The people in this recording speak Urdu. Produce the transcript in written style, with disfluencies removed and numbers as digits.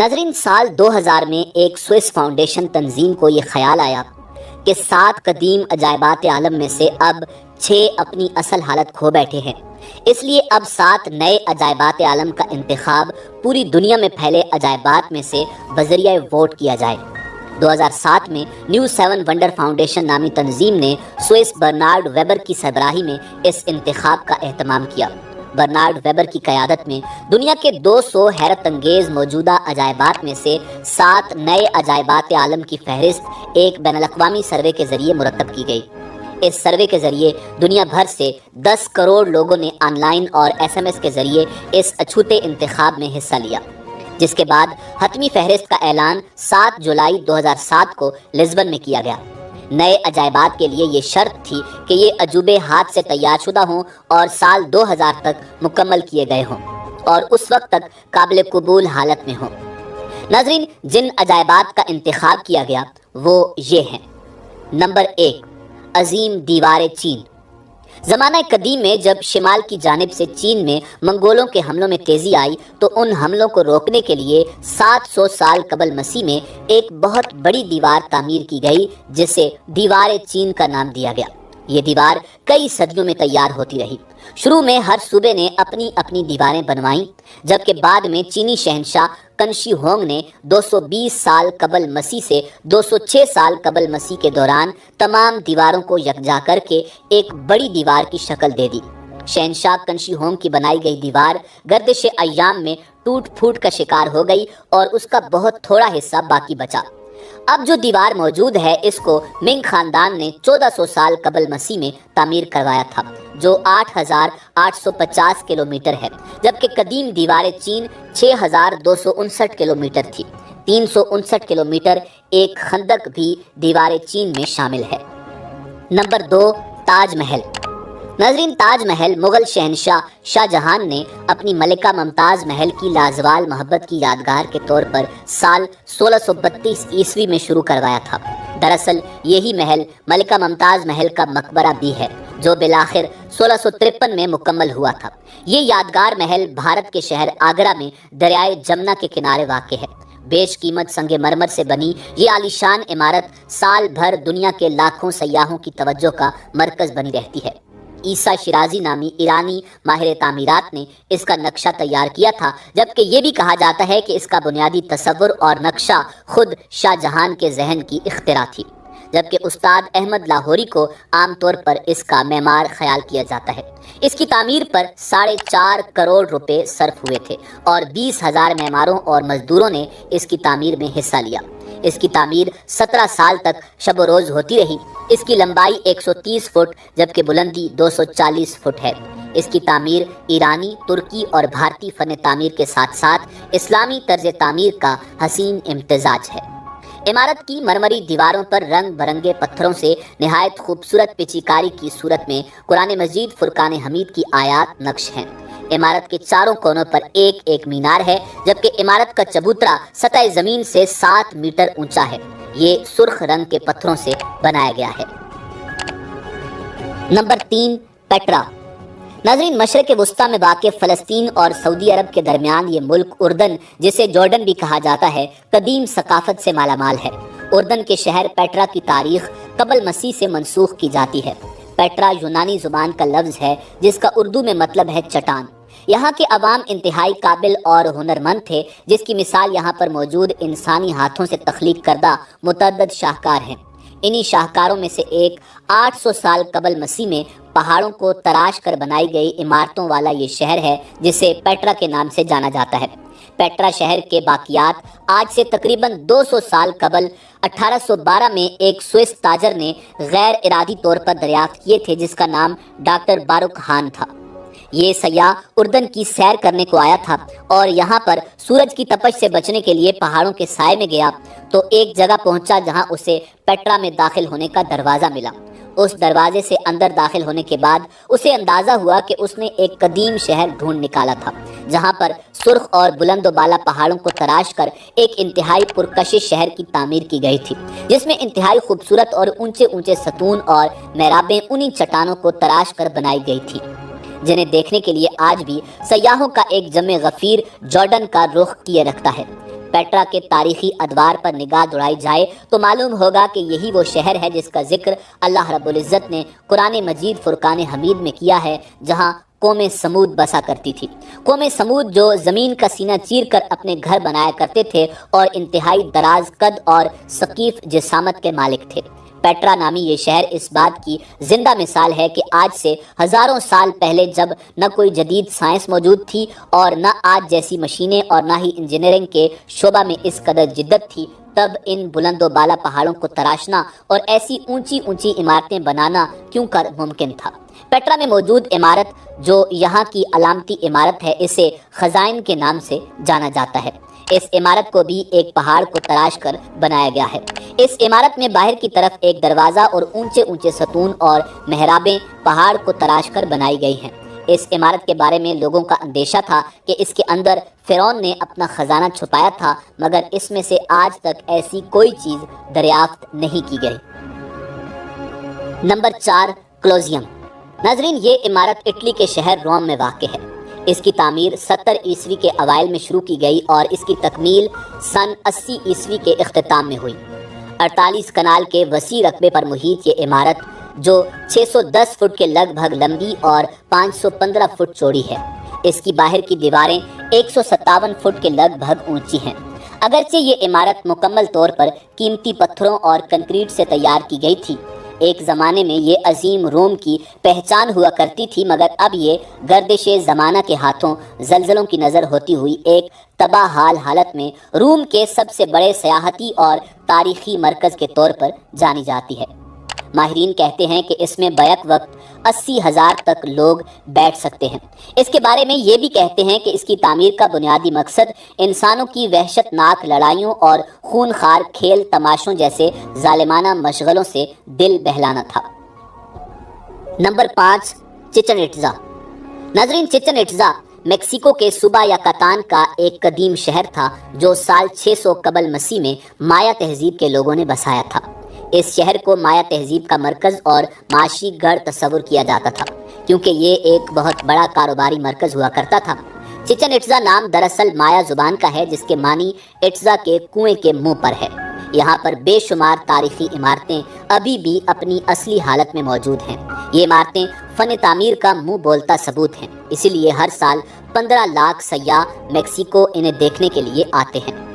ناظرین، سال 2000 میں ایک سوئس فاؤنڈیشن تنظیم کو یہ خیال آیا کہ 7 قدیم عجائبات عالم میں سے اب 6 اپنی اصل حالت کھو بیٹھے ہیں۔ اس لیے اب 7 نئے عجائبات عالم کا انتخاب پوری دنیا میں پھیلے عجائبات میں سے بذریعہ ووٹ کیا جائے۔ 2007 میں نیو 7 ونڈر فاؤنڈیشن نامی تنظیم نے سوئس برنارڈ ویبر کی سربراہی میں اس انتخاب کا اہتمام کیا۔ برنارڈ ویبر کی قیادت میں دنیا کے 200 حیرت انگیز موجودہ عجائبات میں سے 7 نئے عجائبات عالم کی فہرست ایک بین الاقوامی سروے کے ذریعے مرتب کی گئی۔ اس سروے کے ذریعے دنیا بھر سے 10 کروڑ لوگوں نے آن لائن اور SMS کے ذریعے اس اچھوتے انتخاب میں حصہ لیا، جس کے بعد حتمی فہرست کا اعلان 7 جولائی 2007 کو لزبن میں کیا گیا۔ نئے عجائبات کے لیے یہ شرط تھی کہ یہ عجوبے ہاتھ سے تیار شدہ ہوں اور سال 2000 تک مکمل کیے گئے ہوں اور اس وقت تک قابل قبول حالت میں ہوں۔ ناظرین، جن عجائبات کا انتخاب کیا گیا وہ یہ ہیں۔ نمبر 1، عظیم دیوار چین۔ زمانہ قدیم میں جب شمال کی جانب سے چین میں منگولوں کے حملوں میں تیزی آئی تو ان حملوں کو روکنے کے لیے 700 سال قبل مسیح میں ایک بہت بڑی دیوار تعمیر کی گئی، جسے دیوار چین کا نام دیا گیا۔ یہ دیوار کئی صدیوں میں تیار ہوتی رہی۔ شروع میں ہر صوبے نے اپنی اپنی دیواریں بنوائیں، جبکہ بعد میں چینی شہنشاہ کنشی ہونگ نے 220 سال قبل مسیح سے 206 سال قبل مسیح کے دوران تمام دیواروں کو یکجا کر کے ایک بڑی دیوار کی شکل دے دی۔ شہنشاہ کنشی ہونگ کی بنائی گئی دیوار گردش ایام میں ٹوٹ پھوٹ کا شکار ہو گئی اور اس کا بہت تھوڑا حصہ باقی بچا۔ اب جو دیوار موجود ہے اس کو منگ خاندان نے 1400 سال قبل مسیح میں تعمیر کروایا تھا، جو 8850 کلومیٹر ہے، جبکہ قدیم دیوار چین 6259 کلومیٹر تھی۔ 359 کلومیٹر ایک خندق بھی دیوار چین میں شامل ہے۔ نمبر 2، تاج محل۔ ناظرین، تاج محل مغل شہنشاہ شاہ جہان نے اپنی ملکہ ممتاز محل کی لازوال محبت کی یادگار کے طور پر سال 1632 عیسوی میں شروع کروایا تھا۔ دراصل یہی محل ملکہ ممتاز محل کا مقبرہ بھی ہے، جو بالآخر 1653 میں مکمل ہوا تھا۔ یہ یادگار محل بھارت کے شہر آگرہ میں دریائے جمنا کے کنارے واقع ہے۔ بیش قیمت سنگ مرمر سے بنی یہ عالیشان عمارت سال بھر دنیا کے لاکھوں سیاحوں کی توجہ کا مرکز بنی رہتی ہے۔ عیسیٰ شیرازی نامی ایرانی ماہر تعمیرات نے اس کا نقشہ تیار کیا تھا، جبکہ یہ بھی کہا جاتا ہے کہ اس کا بنیادی تصور اور نقشہ خود شاہ جہان کے ذہن کی اختراع تھی، جبکہ استاد احمد لاہوری کو عام طور پر اس کا معمار خیال کیا جاتا ہے۔ اس کی تعمیر پر 4.5 کروڑ روپے صرف ہوئے تھے اور 20,000 معماروں اور مزدوروں نے اس کی تعمیر میں حصہ لیا۔ اس کی تعمیر 17 سال تک شب و روز ہوتی رہی۔ اس کی لمبائی 130 فٹ جبکہ بلندی 240 فٹ ہے۔ اس کی تعمیر ایرانی، ترکی اور بھارتی فن تعمیر کے ساتھ ساتھ اسلامی طرز تعمیر کا حسین امتزاج ہے۔ عمارت کی مرمری دیواروں پر رنگ برنگے پتھروں سے نہایت خوبصورت پیچیکاری کی صورت میں قرآن مجید فرقان حمید کی آیات نقش ہیں۔ عمارت کے چاروں کونوں پر ایک ایک مینار ہے، جبکہ عمارت کا چبوترا سطح زمین سے 7 میٹر اونچا ہے۔ یہ سرخ رنگ کے پتھروں سے بنایا گیا ہے۔ Number 3، Petra. ناظرین، مشرق وسطیٰ میں واقع فلسطین اور سعودی عرب کے درمیان یہ ملک اردن، جسے جارڈن بھی کہا جاتا ہے، قدیم ثقافت سے مالا مال ہے۔ اردن کے شہر پیٹرا کی تاریخ قبل مسیح سے منسوخ کی جاتی ہے۔ پیٹرا یونانی زبان کا لفظ ہے جس کا اردو میں مطلب ہے چٹان۔ یہاں کے عوام انتہائی قابل اور ہنرمند تھے، جس کی مثال یہاں پر موجود انسانی ہاتھوں سے تخلیق کردہ متعدد شاہکار ہیں۔ انہی شاہکاروں میں سے ایک 800 سال قبل مسیح میں پہاڑوں کو تراش کر بنائی گئی عمارتوں والا یہ شہر ہے، جسے پیٹرا کے نام سے جانا جاتا ہے۔ پیٹرا شہر کے باقیات آج سے تقریباً 200 سال قبل 1812 میں ایک سوئس تاجر نے غیر ارادی طور پر دریافت کیے تھے، جس کا نام ڈاکٹر باروک ہان تھا۔ یہ سیاح اردن کی سیر کرنے کو آیا تھا اور یہاں پر سورج کی تپش سے بچنے کے لیے پہاڑوں کے سائے میں گیا تو ایک جگہ پہنچا جہاں اسے پیٹرا میں داخل ہونے کا دروازہ ملا۔ اس دروازے سے اندر داخل ہونے کے بعد اسے اندازہ ہوا کہ اس نے ایک قدیم شہر ڈھونڈ نکالا تھا، جہاں پر سرخ اور بلند و بالا پہاڑوں کو تراش کر ایک انتہائی پرکشش شہر کی تعمیر کی گئی تھی، جس میں انتہائی خوبصورت اور اونچے اونچے ستون اور محرابیں انہی چٹانوں کو تراش کر بنائی گئی تھی، جنہیں دیکھنے کے لیے آج بھی سیاحوں کا ایک جمع غفیر جارڈن کا رخ کیے رکھتا ہے۔ پیٹرا کے تاریخی ادوار پر نگاہ دوڑائی جائے تو معلوم ہوگا کہ یہی وہ شہر ہے جس کا ذکر اللہ رب العزت نے قرآن مجید فرقان حمید میں کیا ہے، جہاں قوم سمود بسا کرتی تھی۔ قوم سمود جو زمین کا سینہ چیر کر اپنے گھر بنایا کرتے تھے اور انتہائی دراز قد اور ثقیف جسامت کے مالک تھے۔ پیٹرا نامی یہ شہر اس بات کی زندہ مثال ہے کہ آج سے ہزاروں سال پہلے جب نہ کوئی جدید سائنس موجود تھی اور نہ آج جیسی مشینیں اور نہ ہی انجینئرنگ کے شعبہ میں اس قدر جدت تھی، تب ان بلند و بالا پہاڑوں کو تراشنا اور ایسی اونچی اونچی عمارتیں بنانا کیوں کر ممکن تھا۔ پیٹرا میں موجود عمارت جو یہاں کی علامتی عمارت ہے، اسے خزائن کے نام سے جانا جاتا ہے۔ اس عمارت کو بھی ایک پہاڑ کو تراش کر بنایا گیا ہے۔ اس عمارت میں باہر کی طرف ایک دروازہ اور اونچے اونچے ستون اور محرابیں پہاڑ کو تراش کر بنائی گئی ہیں۔ اس عمارت کے بارے میں لوگوں کا اندیشہ تھا کہ اس کے اندر فرعون نے اپنا خزانہ چھپایا تھا، مگر اس میں سے آج تک ایسی کوئی چیز دریافت نہیں کی گئی۔ نمبر 4، کولوسیوم۔ ناظرین، یہ عمارت اٹلی کے شہر روم میں واقع ہے۔ اس کی تعمیر 70 عیسوی کے اوائل میں شروع کی گئی اور اس کی تکمیل سن 80 عیسوی کے اختتام میں ہوئی۔ 48 کنال کے وسیع رقبے پر محیط یہ عمارت جو 610 فٹ کے لگ بھگ لمبی اور 515 فٹ چوڑی ہے۔ اس کی باہر کی دیواریں 157 فٹ کے لگ بھگ اونچی ہیں۔ اگرچہ یہ عمارت مکمل طور پر قیمتی پتھروں اور کنکریٹ سے تیار کی گئی تھی، ایک زمانے میں یہ عظیم روم کی پہچان ہوا کرتی تھی، مگر اب یہ گردش زمانہ کے ہاتھوں زلزلوں کی نظر ہوتی ہوئی ایک تباہ حال حالت میں روم کے سب سے بڑے سیاحتی اور تاریخی مرکز کے طور پر جانی جاتی ہے۔ ماہرین کہتے ہیں کہ اس میں بیک وقت 80,000 تک لوگ بیٹھ سکتے ہیں۔ اس کے بارے میں یہ بھی کہتے ہیں کہ اس کی تعمیر کا بنیادی مقصد انسانوں کی وحشت ناک لڑائیوں اور خونخوار کھیل تماشوں جیسے ظالمانہ مشغلوں سے دل بہلانا تھا۔ نمبر 5، چچن اٹزا۔ ناظرین، چچن اٹزا میکسیکو کے صوبہ یکاتان کا ایک قدیم شہر تھا جو سال 600 قبل مسیح میں مایا تہذیب کے لوگوں نے بسایا تھا۔ اس شہر کو مایا تہذیب کا مرکز اور معاشی گڑھ تصور کیا جاتا تھا، کیونکہ یہ ایک بہت بڑا کاروباری مرکز ہوا کرتا تھا۔ چچن اٹزا نام دراصل مایا زبان کا ہے، جس کے معنی اٹزا کے کنویں کے منہ پر ہے۔ یہاں پر بے شمار تاریخی عمارتیں ابھی بھی اپنی اصلی حالت میں موجود ہیں۔ یہ عمارتیں فن تعمیر کا منہ بولتا ثبوت ہیں، اسی لیے ہر سال 15 لاکھ سیاح میکسیکو انہیں دیکھنے کے لیے آتے ہیں۔